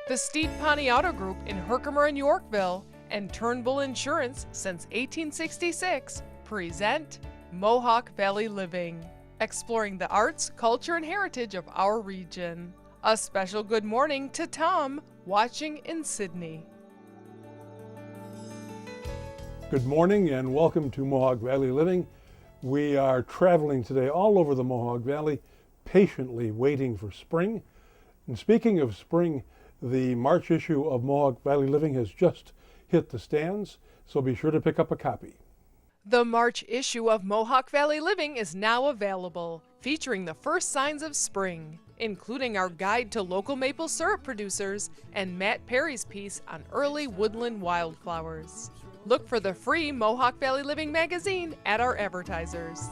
The Steed Ponte Auto Group in Herkimer and Yorkville and Turnbull Insurance since 1866 present Mohawk Valley Living, exploring the arts, culture, and heritage of our region. A special good morning to Tom, watching in Sydney. Good morning and welcome to Mohawk Valley Living. We are traveling today all over the Mohawk Valley, patiently waiting for spring. And speaking of spring, the March issue of Mohawk Valley Living has just hit the stands, so be sure to pick up a copy. The March issue of Mohawk Valley Living is now available, featuring the first signs of spring, including our guide to local maple syrup producers and Matt Perry's piece on early woodland wildflowers. Look for the free Mohawk Valley Living magazine at our advertisers.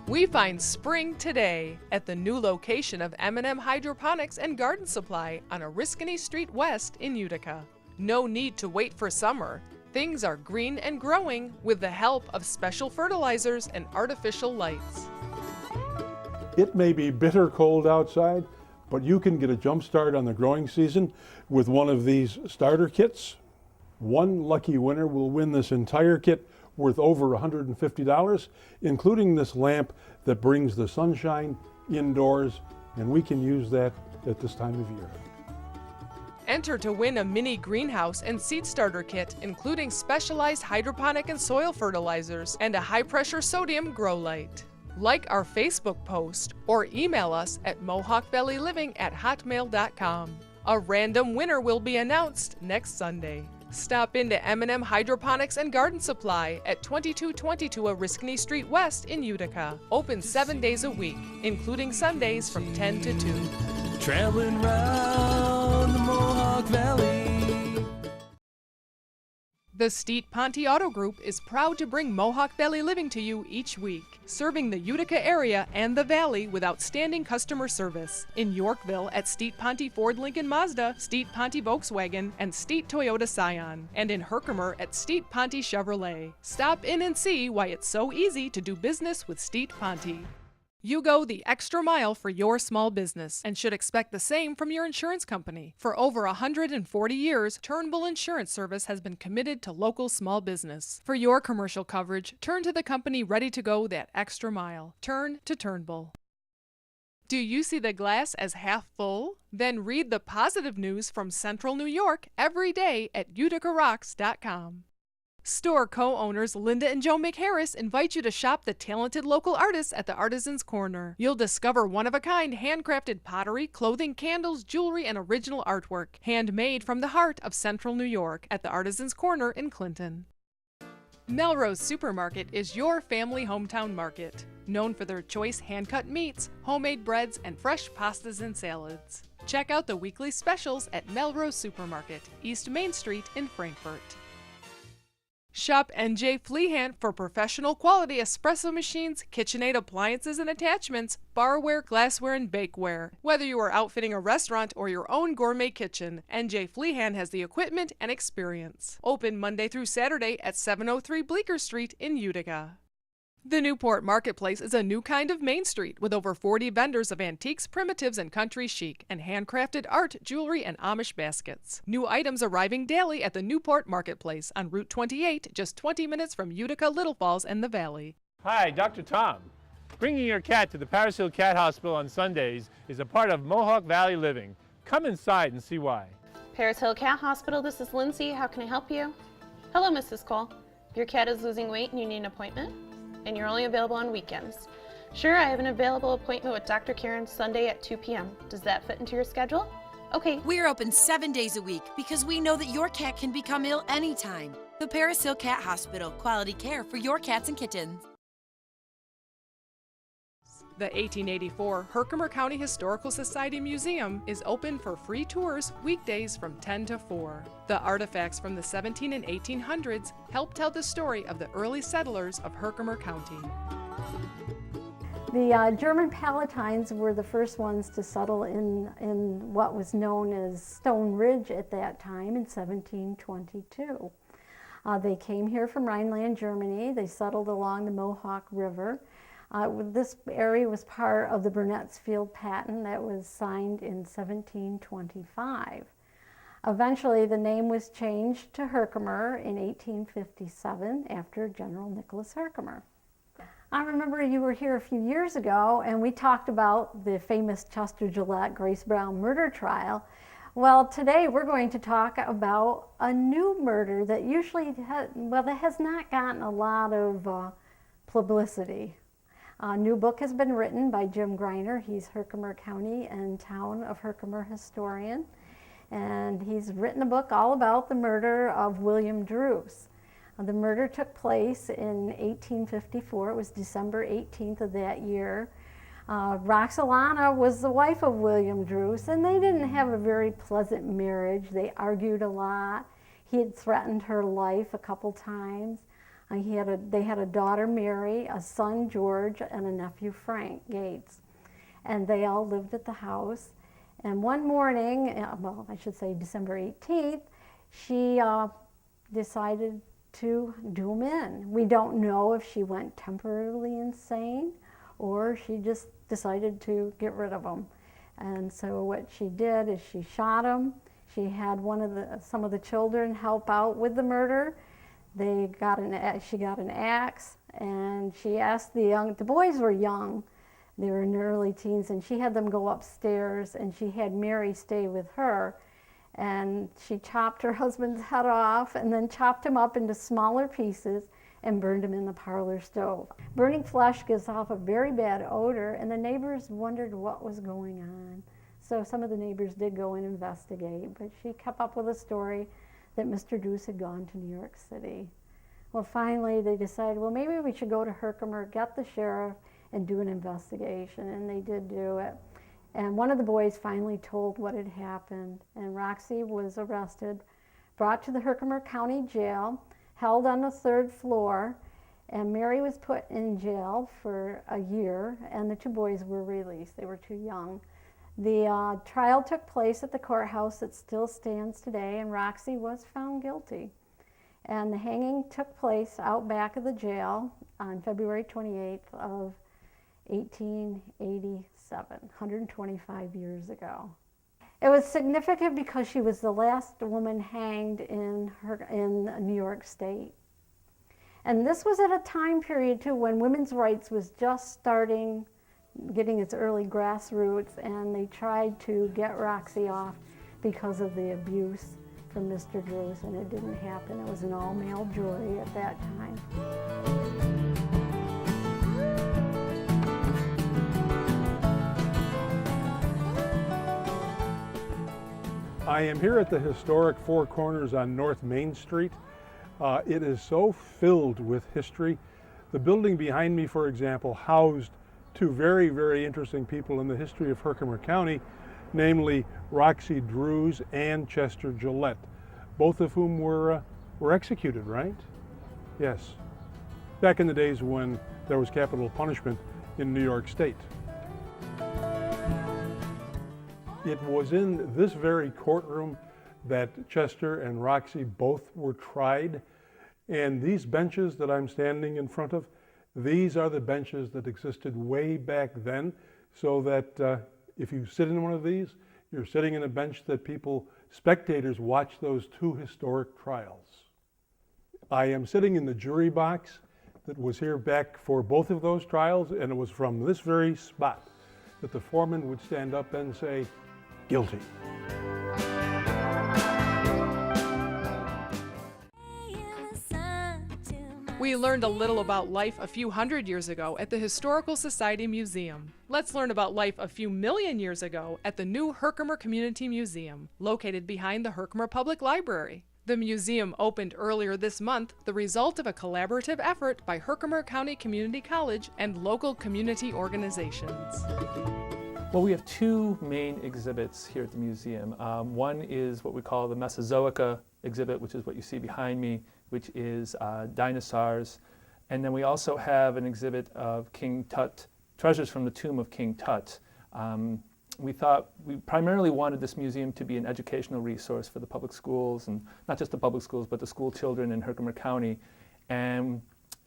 We find spring today at the new location of M&M Hydroponics and Garden Supply on Oriskany Street West in Utica. No need to wait for summer. Things are green and growing with the help of special fertilizers and artificial lights. It may be bitter cold outside, but you can get a jump start on the growing season with one of these starter kits. One lucky winner will win this entire kit worth over $150, including this lamp that brings the sunshine indoors, and we can use that at this time of year. Enter to win a mini greenhouse and seed starter kit, including specialized hydroponic and soil fertilizers and a high-pressure sodium grow light. Like our Facebook post or email us at mohawkvalleyliving@hotmail.com. A random winner will be announced next Sunday. Stop into M&M Hydroponics and Garden Supply at 2222 Oriskany Street West in Utica. Open 7 days a week, including Sundays from 10 to 2. Traveling round the Mohawk Valley. The Steed Ponte Auto Group is proud to bring Mohawk Valley Living to you each week, serving the Utica area and the Valley with outstanding customer service. In Yorkville at Steed Ponte Ford Lincoln Mazda, Steed Ponte Volkswagen, and Steed Toyota Scion. And in Herkimer at Steed Ponte Chevrolet. Stop in and see why it's so easy to do business with Steed Ponte. You go the extra mile for your small business and should expect the same from your insurance company. For over 140 years, Turnbull Insurance Service has been committed to local small business. For your commercial coverage, turn to the company ready to go that extra mile. Turn to Turnbull. Do you see the glass as half full? Then read the positive news from Central New York every day at uticarocks.com. Store co-owners Linda and Joe McHarris invite you to shop the talented local artists at the Artisans Corner. You'll discover one-of-a-kind handcrafted pottery, clothing, candles, jewelry, and original artwork, handmade from the heart of Central New York at the Artisans Corner in Clinton. Melrose Supermarket is your family hometown market, known for their choice hand-cut meats, homemade breads, and fresh pastas and salads. Check out the weekly specials at Melrose Supermarket, East Main Street in Frankfort. Shop NJ Fleehand for professional quality espresso machines, KitchenAid appliances and attachments, barware, glassware, and bakeware. Whether you are outfitting a restaurant or your own gourmet kitchen, NJ Fleehand has the equipment and experience. Open Monday through Saturday at 703 Bleecker Street in Utica. The Newport Marketplace is a new kind of Main Street with over 40 vendors of antiques, primitives, and country chic, and handcrafted art, jewelry, and Amish baskets. New items arriving daily at the Newport Marketplace on Route 28, just 20 minutes from Utica, Little Falls, and the Valley. Hi, Dr. Tom. Bringing your cat to the Paris Hill Cat Hospital on Sundays is a part of Mohawk Valley Living. Come inside and see why. Paris Hill Cat Hospital, this is Lindsay. How can I help you? Hello, Mrs. Cole. Your cat is losing weight and you need an appointment? And you're only available on weekends. Sure, I have an available appointment with Dr. Karen Sunday at 2 p.m. Does that fit into your schedule? Okay. We're open 7 days a week because we know that your cat can become ill anytime. The Paris Hill Cat Hospital, quality care for your cats and kittens. The 1884 Herkimer County Historical Society Museum is open for free tours weekdays from 10 to 4. The artifacts from the 17 and 1800s help tell the story of the early settlers of Herkimer County. The German Palatines were the first ones to settle in what was known as Stone Ridge at that time in 1722. They came here from Rhineland, Germany. They settled along the Mohawk River. This area was part of the Burnett's Field patent that was signed in 1725. Eventually, the name was changed to Herkimer in 1857 after General Nicholas Herkimer. I remember you were here a few years ago and we talked about the famous Chester Gillette Grace Brown murder trial. Well, today we're going to talk about a new murder that that has not gotten a lot of publicity. A new book has been written by Jim Greiner. He's Herkimer County and Town of Herkimer historian. And he's written a book all about the murder of William Druce. The murder took place in 1854. It was December 18th of that year. Roxalana was the wife of William Druce, and they didn't have a very pleasant marriage. They argued a lot. He had threatened her life a couple times. They had a daughter, Mary, a son, George, and a nephew, Frank Gates. And they all lived at the house. And one morning, well, I should say December 18th, she decided to do him in. We don't know if she went temporarily insane or she just decided to get rid of him. And so what she did is she shot him. She had some of the children help out with the murder. She got an axe, and she asked the boys were young, they were in their early teens, and she had them go upstairs, and she had Mary stay with her, and she chopped her husband's head off, and then chopped him up into smaller pieces, and burned him in the parlor stove. Burning flesh gives off a very bad odor, and the neighbors wondered what was going on. So some of the neighbors did go and investigate, but she kept up with a story that Mr. Druce had gone to New York City. Well, finally they decided, well, maybe we should go to Herkimer, get the sheriff, and do an investigation, and they did do it. And one of the boys finally told what had happened, and Roxy was arrested, brought to the Herkimer County Jail, held on the 3rd floor, and Mary was put in jail for a year, and the 2 boys were released. They were too young. The trial took place at the courthouse that still stands today, and Roxy was found guilty. And the hanging took place out back of the jail on February 28th of 1887, 125 years ago. It was significant because she was the last woman hanged in New York State. And this was at a time period, too, when women's rights was just getting its early grassroots, and they tried to get Roxy off because of the abuse from Mr. Druce, and it didn't happen. It was an all-male jury at that time. I am here at the historic Four Corners on North Main Street. It is so filled with history. The building behind me, for example, housed 2 very, very interesting people in the history of Herkimer County, namely Roxy Druce and Chester Gillette, both of whom were executed, right? Yes, back in the days when there was capital punishment in New York State. It was in this very courtroom that Chester and Roxy both were tried, and these benches that I'm standing in front of, these are the benches that existed way back then, so that if you sit in one of these, you're sitting in a bench that spectators watch those 2 historic trials. I am sitting in the jury box that was here back for both of those trials, and it was from this very spot that the foreman would stand up and say, "Guilty." We learned a little about life a few hundred years ago at the Historical Society Museum. Let's learn about life a few million years ago at the new Herkimer Community Museum, located behind the Herkimer Public Library. The museum opened earlier this month, the result of a collaborative effort by Herkimer County Community College and local community organizations. Well, we have 2 main exhibits here at the museum. One is what we call the Mesozoica exhibit, which is what you see behind me, which is dinosaurs. And then we also have an exhibit of King Tut, treasures from the tomb of King Tut. We primarily wanted this museum to be an educational resource for the public schools, and not just the public schools, but the school children in Herkimer County. And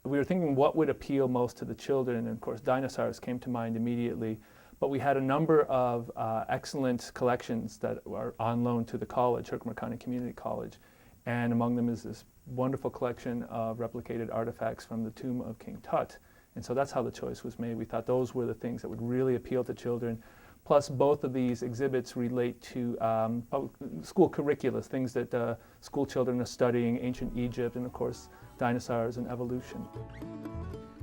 we were thinking what would appeal most to the children, and of course dinosaurs came to mind immediately. But we had a number of excellent collections that are on loan to the college, Herkimer County Community College, and among them is this wonderful collection of replicated artifacts from the tomb of King Tut. And so that's how the choice was made. We thought those were the things that would really appeal to children. Plus, both of these exhibits relate to school curricula, things that school children are studying, ancient Egypt, and of course, dinosaurs and evolution.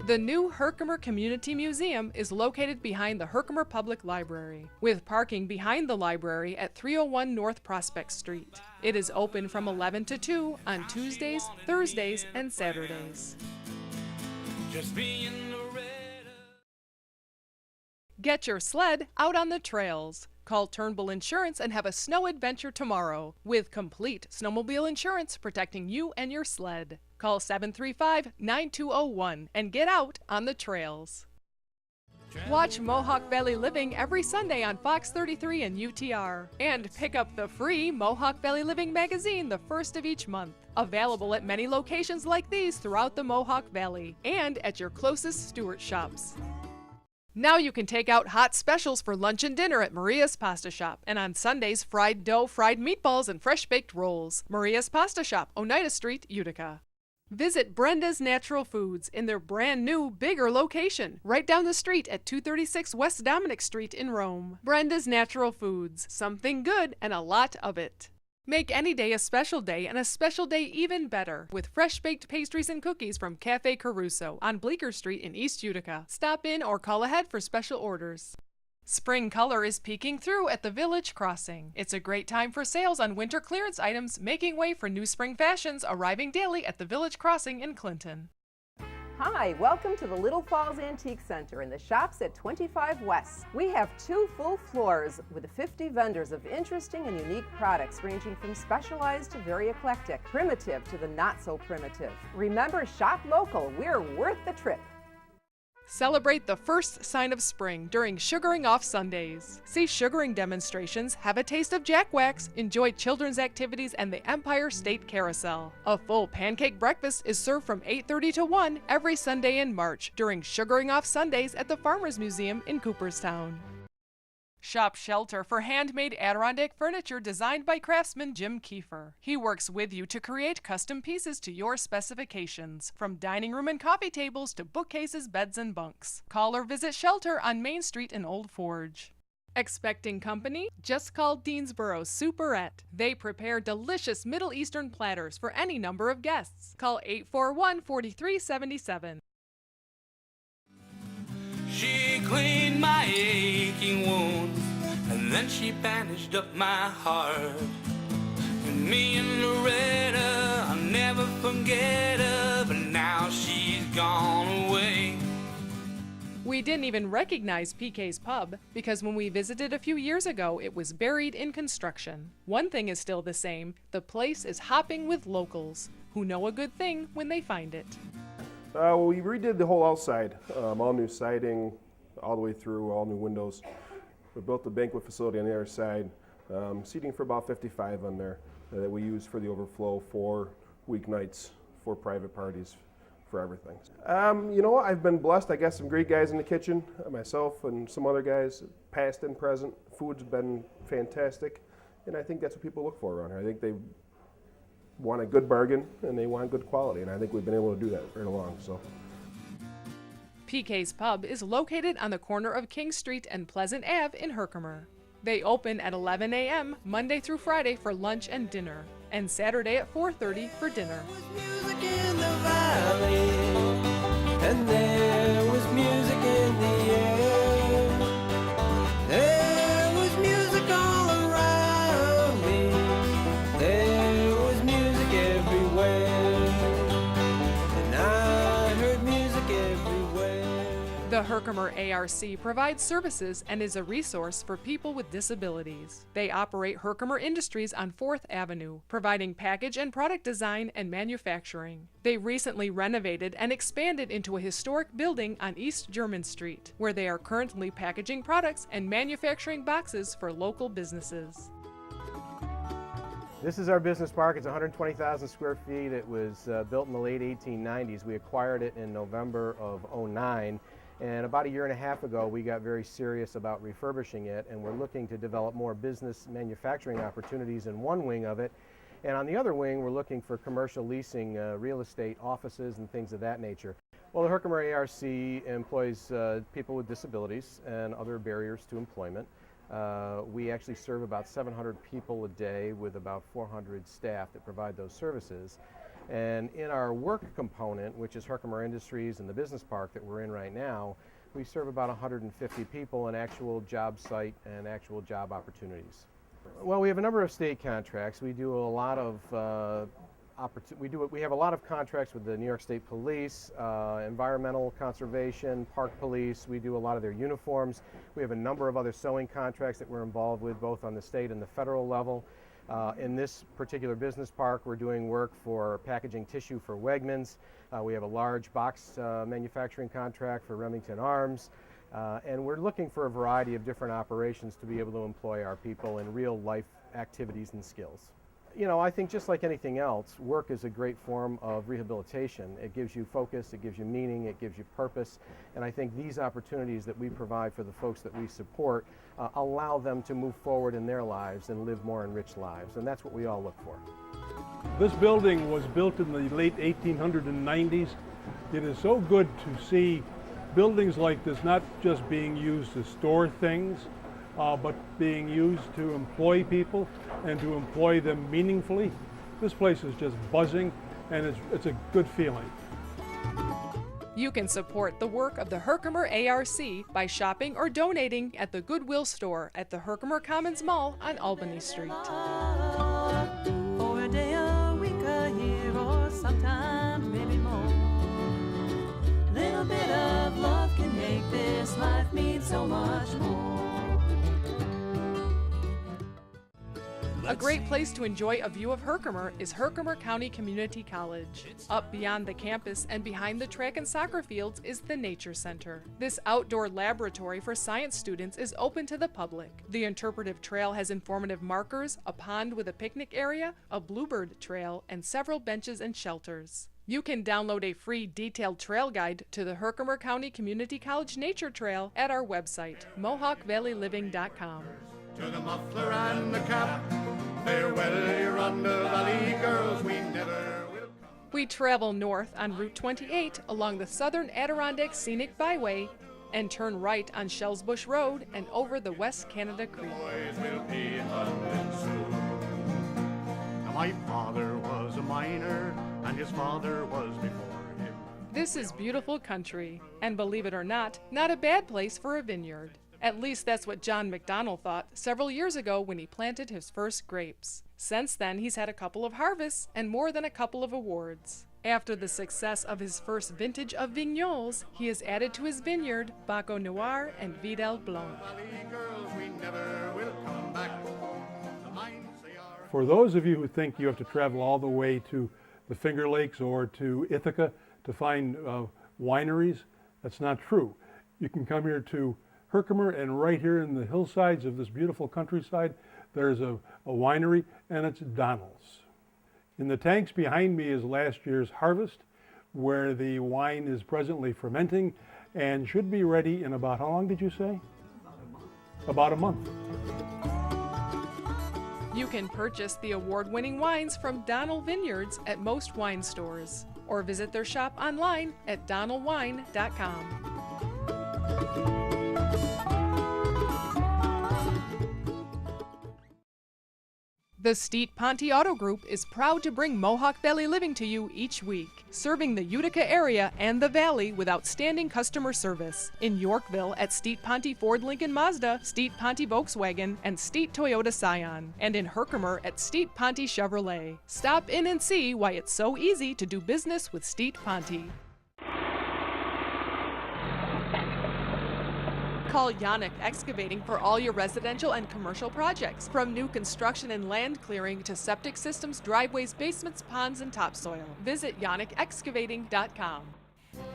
The new Herkimer Community Museum is located behind the Herkimer Public Library, with parking behind the library at 301 North Prospect Street. It is open from 11 to 2 on Tuesdays, Thursdays, and Saturdays. Just being Get your sled out on the trails. Call Turnbull Insurance and have a snow adventure tomorrow with complete snowmobile insurance protecting you and your sled. Call 735-9201 and get out on the trails. Watch Mohawk Valley Living every Sunday on Fox 33 and UTR. And pick up the free Mohawk Valley Living magazine the first of each month. Available at many locations like these throughout the Mohawk Valley and at your closest Stewart shops. Now you can take out hot specials for lunch and dinner at Maria's Pasta Shop, and on Sundays, fried dough, fried meatballs, and fresh-baked rolls. Maria's Pasta Shop, Oneida Street, Utica. Visit Brenda's Natural Foods in their brand new, bigger location, right down the street at 236 West Dominic Street in Rome. Brenda's Natural Foods, something good and a lot of it. Make any day a special day and a special day even better with fresh-baked pastries and cookies from Cafe Caruso on Bleecker Street in East Utica. Stop in or call ahead for special orders. Spring color is peeking through at the Village Crossing. It's a great time for sales on winter clearance items, making way for new spring fashions arriving daily at the Village Crossing in Clinton. Hi, welcome to the Little Falls Antique Center and the shops at 25 West. We have 2 full floors with 50 vendors of interesting and unique products ranging from specialized to very eclectic, primitive to the not so primitive. Remember, shop local, we're worth the trip. Celebrate the first sign of spring during Sugaring Off Sundays. See sugaring demonstrations, have a taste of Jack Wax, enjoy children's activities and the Empire State Carousel. A full pancake breakfast is served from 8:30 to 1 every Sunday in March during Sugaring Off Sundays at the Farmers Museum in Cooperstown. Shop Shelter for handmade Adirondack furniture designed by craftsman Jim Kiefer. He works with you to create custom pieces to your specifications, from dining room and coffee tables to bookcases, beds, and bunks. Call or visit Shelter on Main Street in Old Forge. Expecting company? Just call Deansboro Superette. They prepare delicious Middle Eastern platters for any number of guests. Call 841-4377. She cleaned my aching wounds, and then she bandaged up my heart. And me and Loretta, I'll never forget her, but now she's gone away. We didn't even recognize PK's Pub because when we visited a few years ago, it was buried in construction. One thing is still the same, the place is hopping with locals who know a good thing when they find it. We redid the whole outside, all new siding, all the way through, all new windows. We built the banquet facility on the other side, seating for about 55 on there that we use for the overflow for weeknights, for private parties, for everything. You know what, I've been blessed. I got some great guys in the kitchen, myself and some other guys, past and present. Food's been fantastic, and I think that's what people look for around here. I think they want a good bargain and they want good quality, and I think we've been able to do that right along. So PK's Pub is located on the corner of King Street and Pleasant Ave in Herkimer. They open at 11 a.m. Monday through Friday for lunch and dinner, and Saturday at 4:30 for dinner. Music in the valley, and there was music in the air. There was music all around me. There was music everywhere, and I heard music everywhere. The Herkimer ARC provides services and is a resource for people with disabilities. They operate Herkimer Industries on 4th Avenue, providing package and product design and manufacturing. They recently renovated and expanded into a historic building on East German Street, where they are currently packaging products and manufacturing boxes for local businesses. This is our business park. It's 120,000 square feet. It was built in the late 1890s. We acquired it in November of '09. And about a year and a half ago, we got very serious about refurbishing it, and we're looking to develop more business manufacturing opportunities in one wing of it. And on the other wing, we're looking for commercial leasing, real estate, offices, and things of that nature. Well, the Herkimer ARC employs people with disabilities and other barriers to employment. We actually serve about 700 people a day with about 400 staff that provide those services. And in our work component, which is Herkimer Industries and the business park that we're in right now, we serve about 150 people in actual job site and actual job opportunities. Well, we have a number of state contracts. We do a lot of we have a lot of contracts with the New York State Police, environmental conservation, park police. We do a lot of their uniforms. We have a number of other sewing contracts that we're involved with, both on the state and the federal level. In this particular business park, we're doing work for packaging tissue for Wegmans. We have a large box manufacturing contract for Remington Arms. And we're looking for a variety of different operations to be able to employ our people in real life activities and skills. You know, I think just like anything else, work is a great form of rehabilitation. It gives you focus, it gives you meaning, it gives you purpose, and I think these opportunities that we provide for the folks that we support allow them to move forward in their lives and live more enriched lives, and that's what we all look for. This building was built in the late 1890s. It is so good to see buildings like this not just being used to store things, but being used to employ people and to employ them meaningfully. This place is just buzzing, and it's a good feeling. You can support the work of the Herkimer ARC by shopping or donating at the Goodwill store at the Herkimer Commons Mall on Albany Street. For a day, a week, a year, or sometime maybe more. Little bit of love can make this life mean so much more. A great place to enjoy a view of Herkimer is Herkimer County Community College. Up beyond the campus and behind the track and soccer fields is the Nature Center. This outdoor laboratory for science students is open to the public. The interpretive trail has informative markers, a pond with a picnic area, a bluebird trail, and several benches and shelters. You can download a free detailed trail guide to the Herkimer County Community College Nature Trail at our website, MohawkValleyLiving.com. To the muffler and the cap, farewell, Yolanda Valley girls, we never will come. We travel north on Route 28 along the Southern Adirondack Scenic Byway and turn right on Shells Bush Road and over the West Canada Creek. Boys will be hunting soon. Now my father was a miner, and his father was before him. This is beautiful country, and believe it or not a bad place for a vineyard. At least that's what John McDonnell thought several years ago when he planted his first grapes. Since then, he's had a couple of harvests and more than a couple of awards. After the success of his first vintage of Vignoles, he has added to his vineyard Baco Noir and Vidal Blanc. For those of you who think you have to travel all the way to the Finger Lakes or to Ithaca to find wineries, that's not true. You can come here to Herkimer, and right here in the hillsides of this beautiful countryside, there's a winery, and it's Donald's. In the tanks behind me is last year's harvest, where the wine is presently fermenting and should be ready in about, how long did you say? About a month. You can purchase the award-winning wines from Donald Vineyards at most wine stores, or visit their shop online at donaldwine.com. The Steet Ponte Auto Group is proud to bring Mohawk Valley Living to you each week, serving the Utica area and the Valley with outstanding customer service. In Yorkville at Steet Ponte Ford Lincoln Mazda, Steet Ponte Volkswagen, and Steet Toyota Scion. And in Herkimer at Steet Ponte Chevrolet. Stop in and see why it's so easy to do business with Steet Ponte. Call Yannick Excavating for all your residential and commercial projects, from new construction and land clearing to septic systems, driveways, basements, ponds, and topsoil. Visit yannickexcavating.com.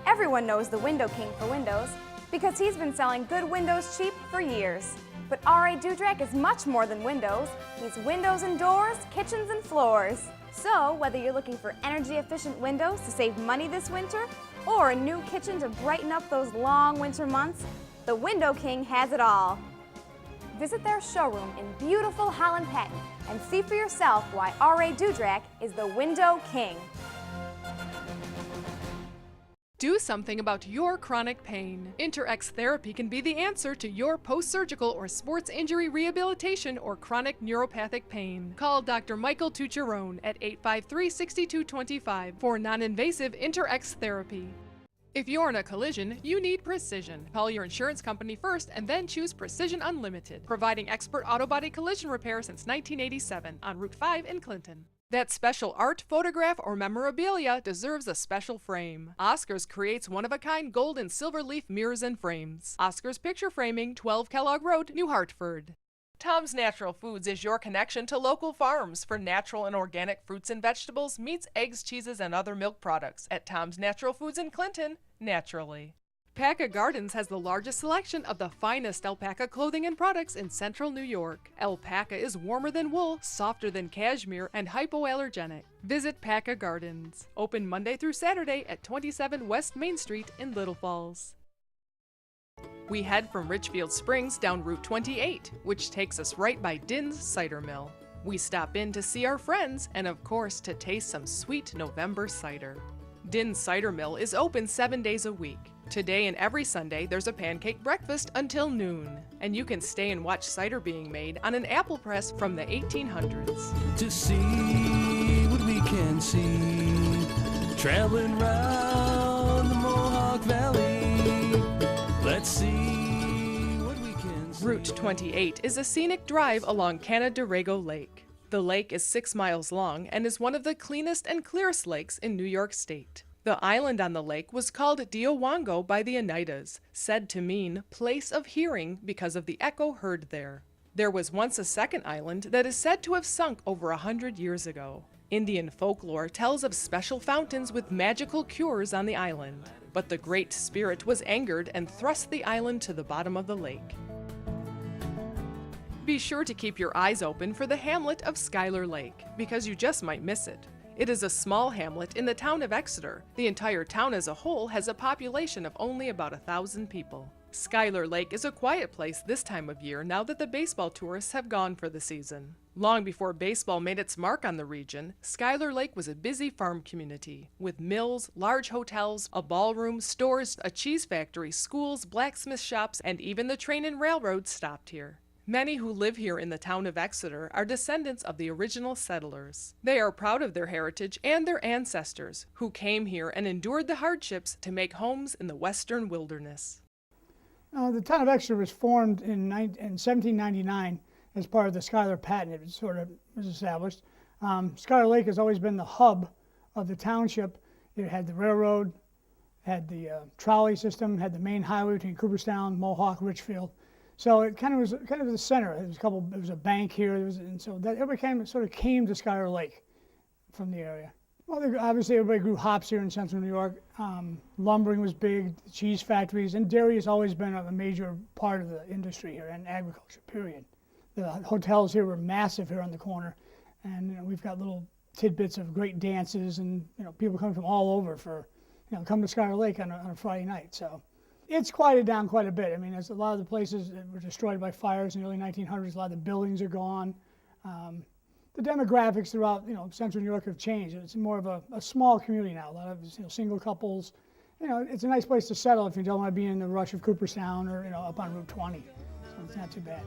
Everyone knows the Window King for windows because he's been selling good windows cheap for years. But R.A. Dudrak is much more than windows. He's windows and doors, kitchens and floors. So, whether you're looking for energy-efficient windows to save money this winter, or a new kitchen to brighten up those long winter months, the Window King has it all. Visit their showroom in beautiful Holland Patent and see for yourself why R.A. Dudrak is the Window King. Do something about your chronic pain. InterX therapy can be the answer to your post-surgical or sports injury rehabilitation or chronic neuropathic pain. Call Dr. Michael Tucherone at 853-6225 for non-invasive InterX therapy. If you're in a collision, you need Precision. Call your insurance company first and then choose Precision Unlimited, providing expert auto body collision repair since 1987 on Route 5 in Clinton. That special art, photograph, or memorabilia deserves a special frame. Oscars creates one-of-a-kind gold and silver leaf mirrors and frames. Oscars Picture Framing, 12 Kellogg Road, New Hartford. Tom's Natural Foods is your connection to local farms for natural and organic fruits and vegetables, meats, eggs, cheeses, and other milk products at Tom's Natural Foods in Clinton, naturally. Alpaca Gardens has the largest selection of the finest alpaca clothing and products in central New York. Alpaca is warmer than wool, softer than cashmere, and hypoallergenic. Visit Paca Gardens. Open Monday through Saturday at 27 West Main Street in Little Falls. We head from Richfield Springs down Route 28, which takes us right by Din's Cider Mill. We stop in to see our friends and, of course, to taste some sweet November cider. Din's Cider Mill is open 7 days a week. Today and every Sunday, there's a pancake breakfast until noon. And you can stay and watch cider being made on an apple press from the 1800s. To see what we can see, traveling round the Mohawk Valley, let's see what we can see. Route 28 is a scenic drive along Canandaigua Lake. The lake is 6 miles long and is one of the cleanest and clearest lakes in New York State. The island on the lake was called Diowango by the Oneidas, said to mean place of hearing because of the echo heard there. There was once a second island that is said to have sunk over 100 years ago. Indian folklore tells of special fountains with magical cures on the island, but the Great Spirit was angered and thrust the island to the bottom of the lake. Be sure to keep your eyes open for the hamlet of Skyler Lake, because you just might miss it. It is a small hamlet in the town of Exeter. The entire town as a whole has a population of only about 1,000 people. Skyler Lake is a quiet place this time of year now that the baseball tourists have gone for the season. Long before baseball made its mark on the region, Skyler Lake was a busy farm community, with mills, large hotels, a ballroom, stores, a cheese factory, schools, blacksmith shops, and even the train and railroad stopped here. Many who live here in the town of Exeter are descendants of the original settlers. They are proud of their heritage and their ancestors, who came here and endured the hardships to make homes in the western wilderness. The town of Exeter was formed in 1799 as part of the Skyler Patent. It sort of was established. Skyler Lake has always been the hub of the township. It had the railroad, had the trolley system, had the main highway between Cooperstown, Mohawk, Richfield. So it kind of was the center. There was a bank here, and so that everybody sort of came to Skyler Lake from the area. Well, obviously everybody grew hops here in central New York. Lumbering was big, cheese factories, and dairy has always been a major part of the industry here, and agriculture, period. The hotels here were massive here on the corner, and we've got little tidbits of great dances, and people coming from all over for, come to Skyler Lake on a Friday night. So it's quieted down quite a bit. I mean, there's a lot of the places that were destroyed by fires in the early 1900s. A lot of the buildings are gone. The demographics throughout, central New York have changed. It's more of a small community now. A lot of, single couples. It's a nice place to settle if you don't want to be in the rush of Cooperstown or, up on Route 20. So it's not too bad.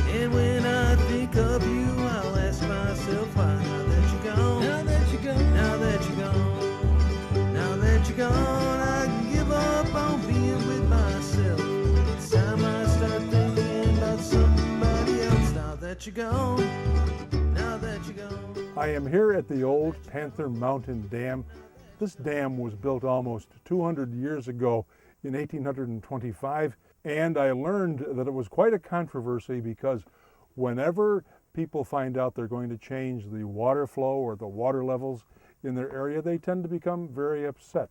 And when I think of you, I'll ask myself why. Now that you're gone, now that you're gone, now that you're gone, now that you're gone, I can give up on being with myself. It's time I start thinking about somebody else. Now that you're gone, now that you're gone. I am here at the old Panther Mountain Dam. This dam was built almost 200 years ago in 1825, and I learned that it was quite a controversy because whenever people find out they're going to change the water flow or the water levels in their area, they tend to become very upset.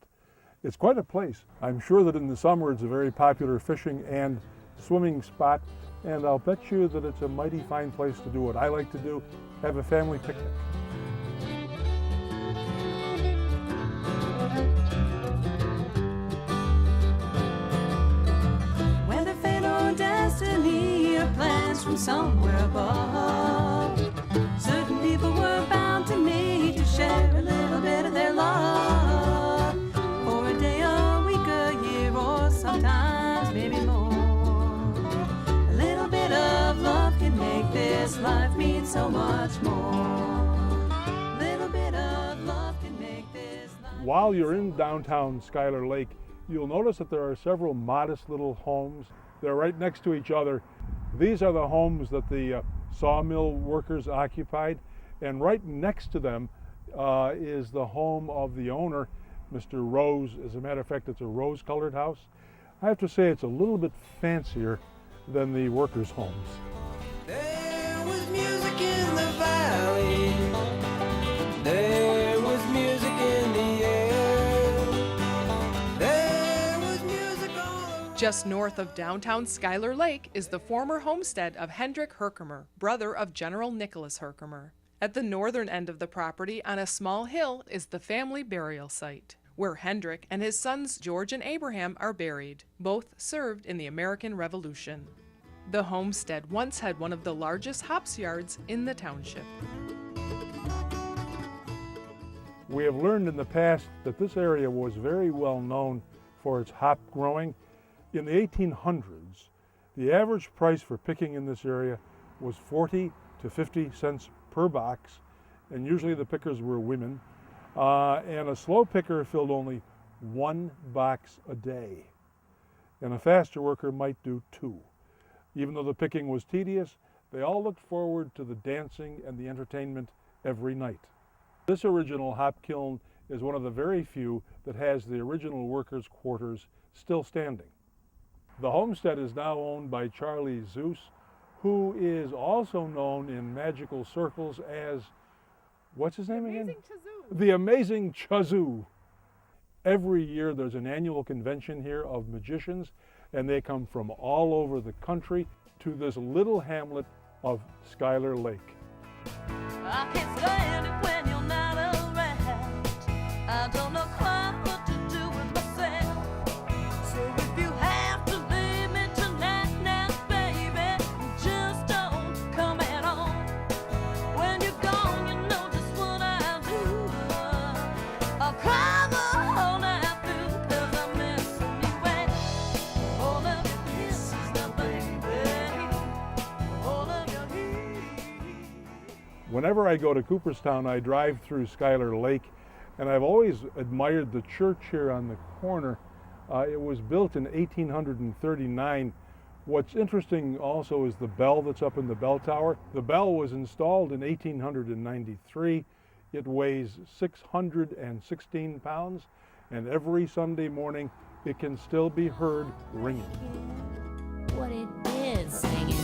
It's quite a place. I'm sure that in the summer it's a very popular fishing and swimming spot, and I'll bet you that it's a mighty fine place to do what I like to do, have a family picnic. Whether fate or destiny or plans from somewhere above, certain people were bound to meet to share a little bit of their love. For a day, a week, a year, or sometimes maybe more. A little bit of love can make this life mean so much more. Little bit of love can make this life. While you're in downtown Skyler Lake, you'll notice that there are several modest little homes. They're right next to each other. These are the homes that the sawmill workers occupied, and right next to them is the home of the owner, Mr. Rose. As a matter of fact, it's a rose-colored house. I have to say it's a little bit fancier than the workers' homes. There was music in the valley. There was music in the air. There was music all around. Just north of downtown Skyler Lake is the former homestead of Hendrik Herkimer, brother of General Nicholas Herkimer. At the northern end of the property, on a small hill, is the family burial site, where Hendrik and his sons George and Abraham are buried. Both served in the American Revolution. The homestead once had one of the largest hops yards in the township. We have learned in the past that this area was very well known for its hop growing. In the 1800s, the average price for picking in this area was 40 to 50 cents per box, and usually the pickers were women, and a slow picker filled only 1 box a day, and a faster worker might do 2. Even though the picking was tedious, they all looked forward to the dancing and the entertainment every night. This original hop kiln is one of the very few that has the original workers' quarters still standing. The homestead is now owned by Charlie Zeus, who is also known in magical circles as, what's his name again? The Amazing Chazoo. Every year there's an annual convention here of magicians, and they come from all over the country to this little hamlet of Skyler Lake. I can't stand it when you're not around. I don't know quite what to do with myself. So if you have to leave me tonight now, baby, just don't come at all. When you're gone, you know just what I'll do. I'll cry the whole night through, 'cause I'm missing you and all of your kisses now, baby. All of your Whenever I go to Cooperstown, I drive through Skyler Lake, and I've always admired the church here on the corner. It was built in 1839. What's interesting also is the bell that's up in the bell tower. The bell was installed in 1893. It weighs 616 pounds, and every Sunday morning it can still be heard ringing. What it is singing.